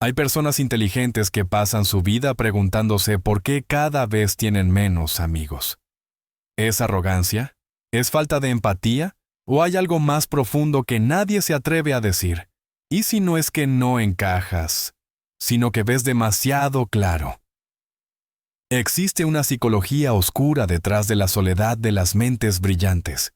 Hay personas inteligentes que pasan su vida preguntándose por qué cada vez tienen menos amigos. ¿Es arrogancia? ¿Es falta de empatía? ¿O hay algo más profundo que nadie se atreve a decir? ¿Y si no es que no encajas, sino que ves demasiado claro? Existe una psicología oscura detrás de la soledad de las mentes brillantes,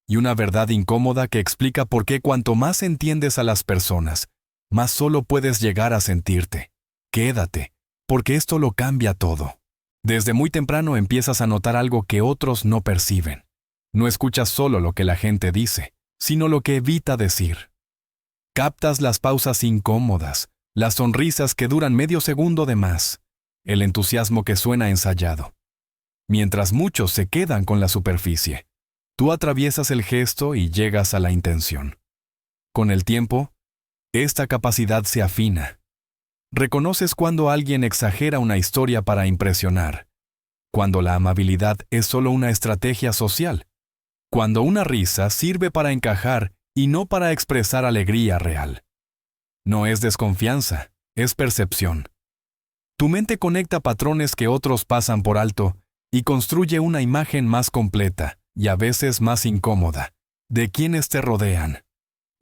y una verdad incómoda que explica por qué cuanto más entiendes a las personas, más solo puedes llegar a sentirte. Quédate, porque esto lo cambia todo. Desde muy temprano empiezas a notar algo que otros no perciben. No escuchas solo lo que la gente dice, sino lo que evita decir. Captas las pausas incómodas, las sonrisas que duran medio segundo de más, el entusiasmo que suena ensayado. Mientras muchos se quedan con la superficie, tú atraviesas el gesto y llegas a la intención. Con el tiempo, esta capacidad se afina. Reconoces cuando alguien exagera una historia para impresionar, cuando la amabilidad es solo una estrategia social, cuando una risa sirve para encajar y no para expresar alegría real. No es desconfianza, es percepción. Tu mente conecta patrones que otros pasan por alto y construye una imagen más completa y a veces más incómoda de quienes te rodean.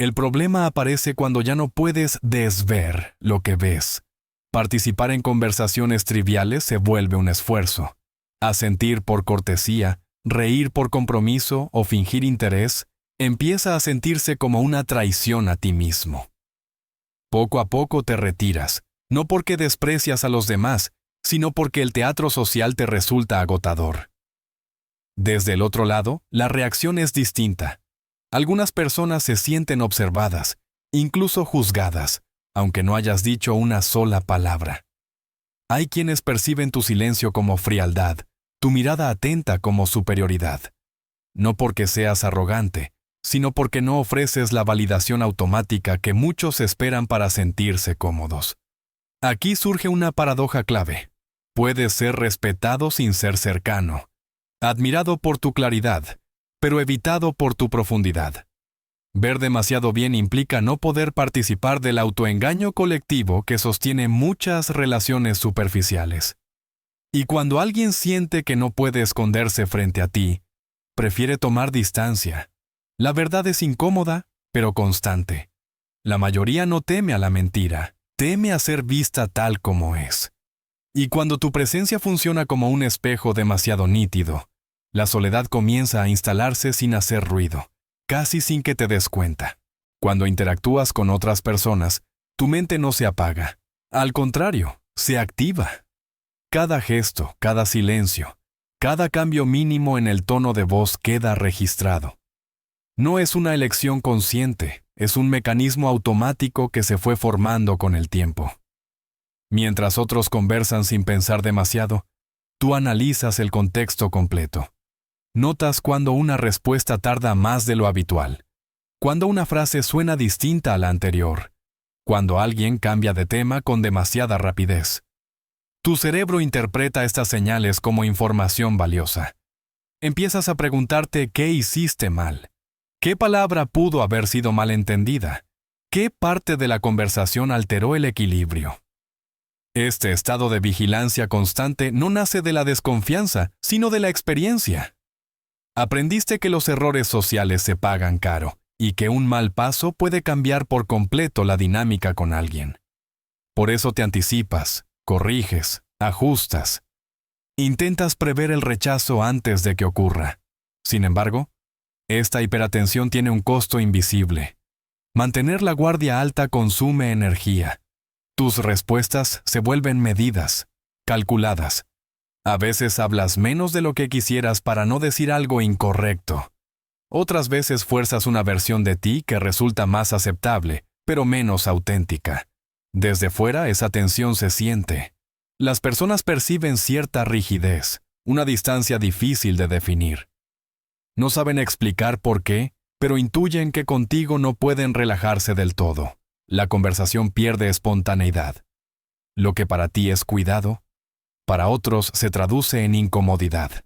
El problema aparece cuando ya no puedes desver lo que ves. Participar en conversaciones triviales se vuelve un esfuerzo. Asentir por cortesía, reír por compromiso o fingir interés empieza a sentirse como una traición a ti mismo. Poco a poco te retiras, no porque desprecias a los demás, sino porque el teatro social te resulta agotador. Desde el otro lado, la reacción es distinta. Algunas personas se sienten observadas, incluso juzgadas, aunque no hayas dicho una sola palabra. Hay quienes perciben tu silencio como frialdad, tu mirada atenta como superioridad. No porque seas arrogante, sino porque no ofreces la validación automática que muchos esperan para sentirse cómodos. Aquí surge una paradoja clave. Puedes ser respetado sin ser cercano, admirado por tu claridad, pero evitado por tu profundidad. Ver demasiado bien implica no poder participar del autoengaño colectivo que sostiene muchas relaciones superficiales. Y cuando alguien siente que no puede esconderse frente a ti, prefiere tomar distancia. La verdad es incómoda, pero constante. La mayoría no teme a la mentira, teme a ser vista tal como es. Y cuando tu presencia funciona como un espejo demasiado nítido, la soledad comienza a instalarse sin hacer ruido, casi sin que te des cuenta. Cuando interactúas con otras personas, tu mente no se apaga. Al contrario, se activa. Cada gesto, cada silencio, cada cambio mínimo en el tono de voz queda registrado. No es una elección consciente, es un mecanismo automático que se fue formando con el tiempo. Mientras otros conversan sin pensar demasiado, tú analizas el contexto completo. Notas cuando una respuesta tarda más de lo habitual, cuando una frase suena distinta a la anterior, cuando alguien cambia de tema con demasiada rapidez. Tu cerebro interpreta estas señales como información valiosa. Empiezas a preguntarte qué hiciste mal, qué palabra pudo haber sido mal entendida, qué parte de la conversación alteró el equilibrio. Este estado de vigilancia constante no nace de la desconfianza, sino de la experiencia. Aprendiste que los errores sociales se pagan caro y que un mal paso puede cambiar por completo la dinámica con alguien. Por eso te anticipas, corriges, ajustas. Intentas prever el rechazo antes de que ocurra. Sin embargo, esta hiperatención tiene un costo invisible. Mantener la guardia alta consume energía. Tus respuestas se vuelven medidas, calculadas. A veces hablas menos de lo que quisieras para no decir algo incorrecto. Otras veces fuerzas una versión de ti que resulta más aceptable, pero menos auténtica. Desde fuera esa tensión se siente. Las personas perciben cierta rigidez, una distancia difícil de definir. No saben explicar por qué, pero intuyen que contigo no pueden relajarse del todo. La conversación pierde espontaneidad. Lo que para ti es cuidado, para otros se traduce en incomodidad.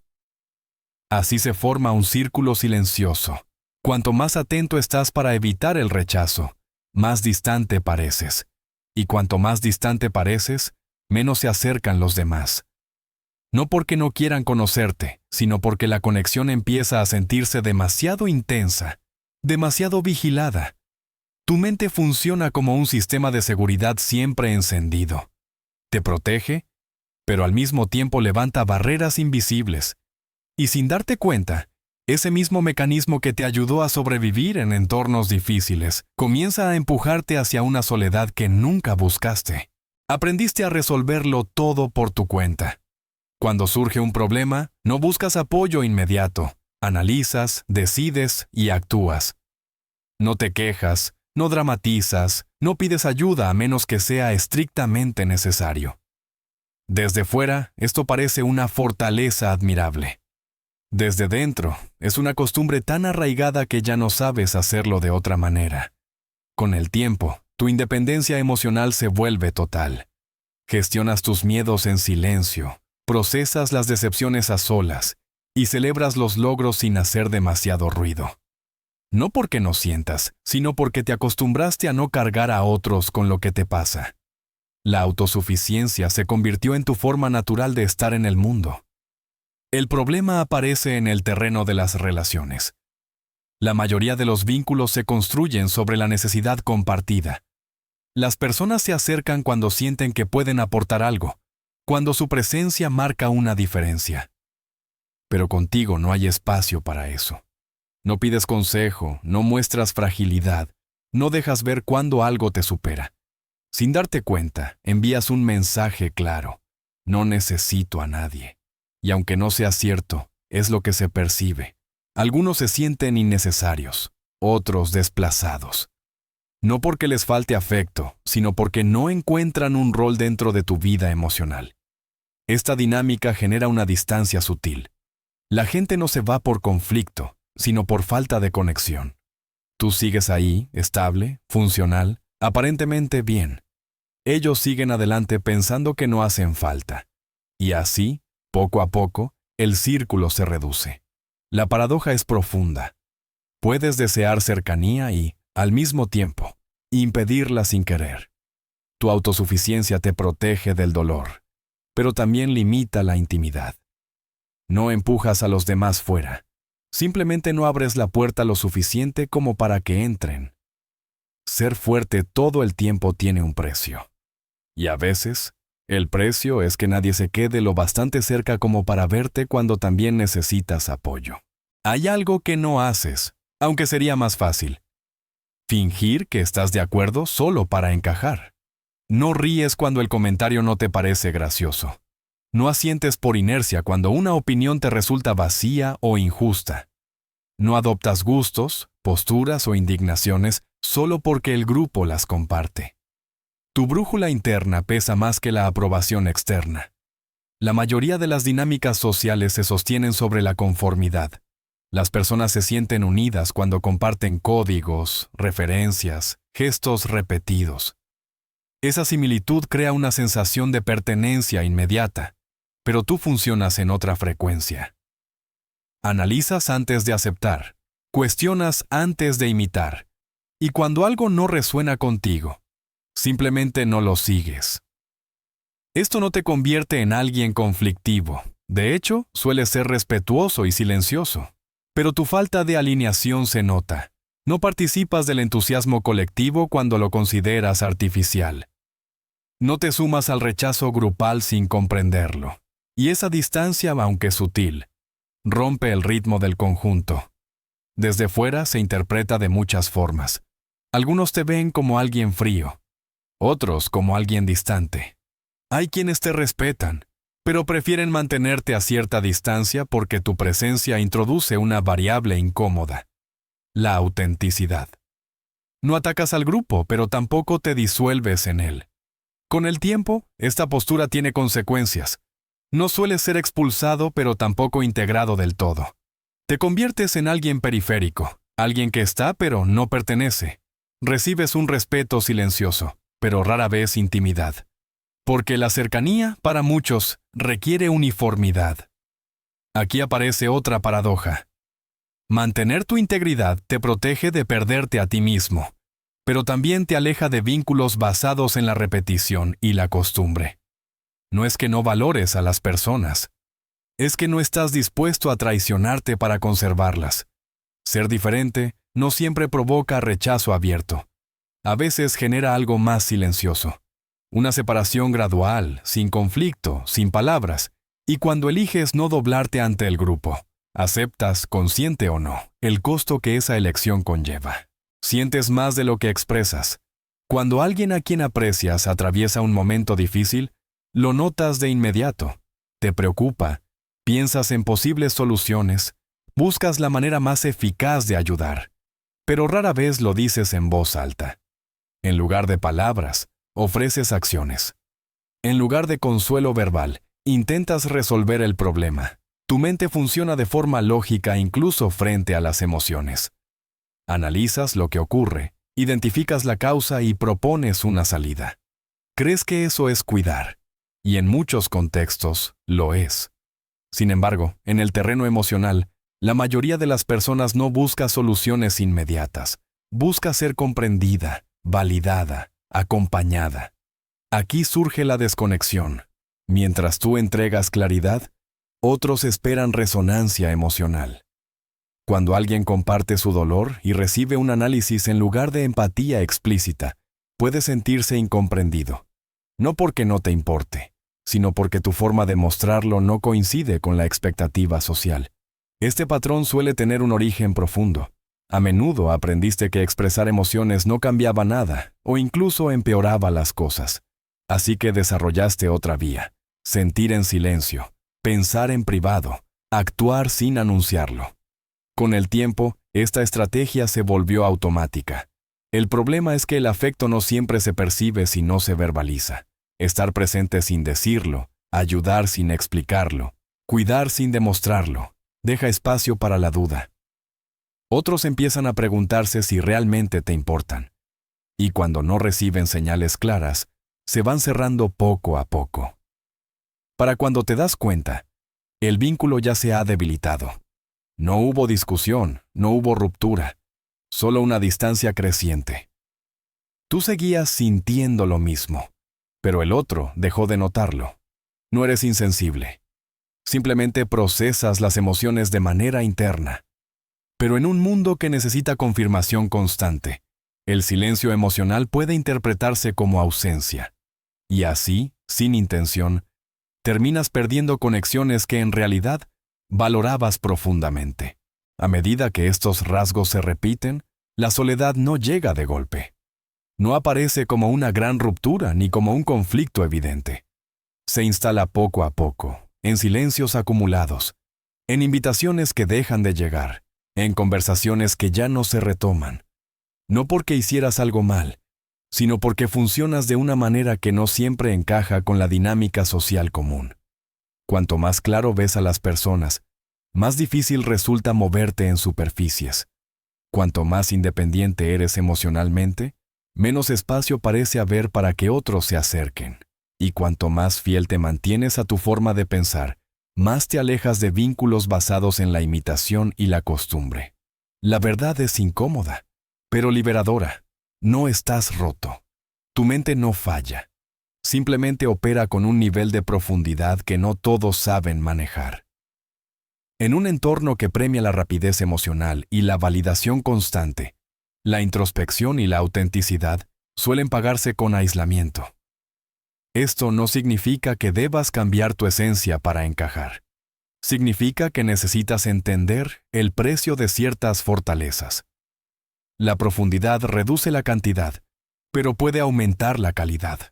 Así se forma un círculo silencioso. Cuanto más atento estás para evitar el rechazo, más distante pareces. y cuanto más distante pareces, menos se acercan los demás. No porque no quieran conocerte, sino porque la conexión empieza a sentirse demasiado intensa, demasiado vigilada. Tu mente funciona como un sistema de seguridad siempre encendido. Te protege, pero al mismo tiempo levanta barreras invisibles. Y sin darte cuenta, ese mismo mecanismo que te ayudó a sobrevivir en entornos difíciles comienza a empujarte hacia una soledad que nunca buscaste. Aprendiste a resolverlo todo por tu cuenta. Cuando surge un problema, no buscas apoyo inmediato. Analizas, decides y actúas. No te quejas, no dramatizas, no pides ayuda a menos que sea estrictamente necesario. Desde fuera, esto parece una fortaleza admirable. Desde dentro, es una costumbre tan arraigada que ya no sabes hacerlo de otra manera. Con el tiempo, tu independencia emocional se vuelve total. Gestionas tus miedos en silencio, procesas las decepciones a solas y celebras los logros sin hacer demasiado ruido. No porque no sientas, sino porque te acostumbraste a no cargar a otros con lo que te pasa. La autosuficiencia se convirtió en tu forma natural de estar en el mundo. El problema aparece en el terreno de las relaciones. La mayoría de los vínculos se construyen sobre la necesidad compartida. Las personas se acercan cuando sienten que pueden aportar algo, cuando su presencia marca una diferencia. Pero contigo no hay espacio para eso. No pides consejo, no muestras fragilidad, no dejas ver cuando algo te supera. Sin darte cuenta, envías un mensaje claro. No necesito a nadie. Y aunque no sea cierto, es lo que se percibe. Algunos se sienten innecesarios, otros desplazados. No porque les falte afecto, sino porque no encuentran un rol dentro de tu vida emocional. Esta dinámica genera una distancia sutil. La gente no se va por conflicto, sino por falta de conexión. Tú sigues ahí, estable, funcional, aparentemente bien. Ellos siguen adelante pensando que no hacen falta. Y así, poco a poco, el círculo se reduce. La paradoja es profunda. Puedes desear cercanía y, al mismo tiempo, impedirla sin querer. Tu autosuficiencia te protege del dolor, pero también limita la intimidad. No empujas a los demás fuera. Simplemente no abres la puerta lo suficiente como para que entren. Ser fuerte todo el tiempo tiene un precio. Y a veces, el precio es que nadie se quede lo bastante cerca como para verte cuando también necesitas apoyo. Hay algo que no haces, aunque sería más fácil. Fingir que estás de acuerdo solo para encajar. No ríes cuando el comentario no te parece gracioso. No asientes por inercia cuando una opinión te resulta vacía o injusta. No adoptas gustos, posturas o indignaciones solo porque el grupo las comparte. Tu brújula interna pesa más que la aprobación externa. La mayoría de las dinámicas sociales se sostienen sobre la conformidad. Las personas se sienten unidas cuando comparten códigos, referencias, gestos repetidos. Esa similitud crea una sensación de pertenencia inmediata, pero tú funcionas en otra frecuencia. Analizas antes de aceptar, cuestionas antes de imitar, y cuando algo no resuena contigo, simplemente no lo sigues. Esto no te convierte en alguien conflictivo. De hecho, sueles ser respetuoso y silencioso. Pero tu falta de alineación se nota. No participas del entusiasmo colectivo cuando lo consideras artificial. No te sumas al rechazo grupal sin comprenderlo. Y esa distancia, aunque sutil, rompe el ritmo del conjunto. Desde fuera se interpreta de muchas formas. Algunos te ven como alguien frío, otros como alguien distante. Hay quienes te respetan, pero prefieren mantenerte a cierta distancia porque tu presencia introduce una variable incómoda: la autenticidad. No atacas al grupo, pero tampoco te disuelves en él. Con el tiempo, esta postura tiene consecuencias. No sueles ser expulsado, pero tampoco integrado del todo. Te conviertes en alguien periférico, alguien que está pero no pertenece. Recibes un respeto silencioso, pero rara vez intimidad. Porque la cercanía, para muchos, requiere uniformidad. Aquí aparece otra paradoja. Mantener tu integridad te protege de perderte a ti mismo. pero también te aleja de vínculos basados en la repetición y la costumbre. No es que no valores a las personas, es que no estás dispuesto a traicionarte para conservarlas. Ser diferente no siempre provoca rechazo abierto. A veces genera algo más silencioso. Una separación gradual, sin conflicto, sin palabras, y cuando eliges no doblarte ante el grupo, aceptas, consciente o no, el costo que esa elección conlleva. Sientes más de lo que expresas. Cuando alguien a quien aprecias atraviesa un momento difícil, lo notas de inmediato. Te preocupa, piensas en posibles soluciones, buscas la manera más eficaz de ayudar, pero rara vez lo dices en voz alta. En lugar de palabras, ofreces acciones. En lugar de consuelo verbal, intentas resolver el problema. Tu mente funciona de forma lógica incluso frente a las emociones. Analizas lo que ocurre, identificas la causa y propones una salida. Crees que eso es cuidar, y en muchos contextos lo es. Sin embargo, en el terreno emocional, la mayoría de las personas no busca soluciones inmediatas. Busca ser comprendida, validada, acompañada. Aquí surge la desconexión. Mientras tú entregas claridad, otros esperan resonancia emocional. Cuando alguien comparte su dolor y recibe un análisis en lugar de empatía explícita, puede sentirse incomprendido. No porque no te importe, sino porque tu forma de mostrarlo no coincide con la expectativa social. Este patrón suele tener un origen profundo. A menudo aprendiste que expresar emociones no cambiaba nada o incluso empeoraba las cosas. Así que desarrollaste otra vía: sentir en silencio, pensar en privado, actuar sin anunciarlo. Con el tiempo, esta estrategia se volvió automática. El problema es que el afecto no siempre se percibe si no se verbaliza. Estar presente sin decirlo, ayudar sin explicarlo, cuidar sin demostrarlo, deja espacio para la duda. Otros empiezan a preguntarse si realmente te importan. Y cuando no reciben señales claras, se van cerrando poco a poco. Para cuando te das cuenta, el vínculo ya se ha debilitado. No hubo discusión, no hubo ruptura, solo una distancia creciente. Tú seguías sintiendo lo mismo, pero el otro dejó de notarlo. No eres insensible. Simplemente procesas las emociones de manera interna. Pero en un mundo que necesita confirmación constante, el silencio emocional puede interpretarse como ausencia. Y así, sin intención, terminas perdiendo conexiones que en realidad valorabas profundamente. A medida que estos rasgos se repiten, la soledad no llega de golpe. No aparece como una gran ruptura ni como un conflicto evidente. Se instala poco a poco, en silencios acumulados, en invitaciones que dejan de llegar, en conversaciones que ya no se retoman. No porque hicieras algo mal, sino porque funcionas de una manera que no siempre encaja con la dinámica social común. Cuanto más claro ves a las personas, más difícil resulta moverte en superficies. Cuanto más independiente eres emocionalmente, menos espacio parece haber para que otros se acerquen. Y cuanto más fiel te mantienes a tu forma de pensar, más te alejas de vínculos basados en la imitación y la costumbre. La verdad es incómoda, pero liberadora. No estás roto. Tu mente no falla. Simplemente opera con un nivel de profundidad que no todos saben manejar. En un entorno que premia la rapidez emocional y la validación constante, la introspección y la autenticidad suelen pagarse con aislamiento. Esto no significa que debas cambiar tu esencia para encajar. Significa que necesitas entender el precio de ciertas fortalezas. La profundidad reduce la cantidad, pero puede aumentar la calidad.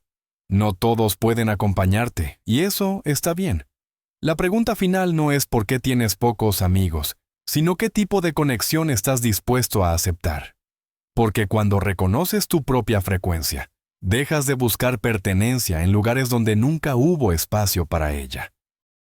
No todos pueden acompañarte, y eso está bien. La pregunta final no es por qué tienes pocos amigos, sino qué tipo de conexión estás dispuesto a aceptar. Porque cuando reconoces tu propia frecuencia, dejas de buscar pertenencia en lugares donde nunca hubo espacio para ella.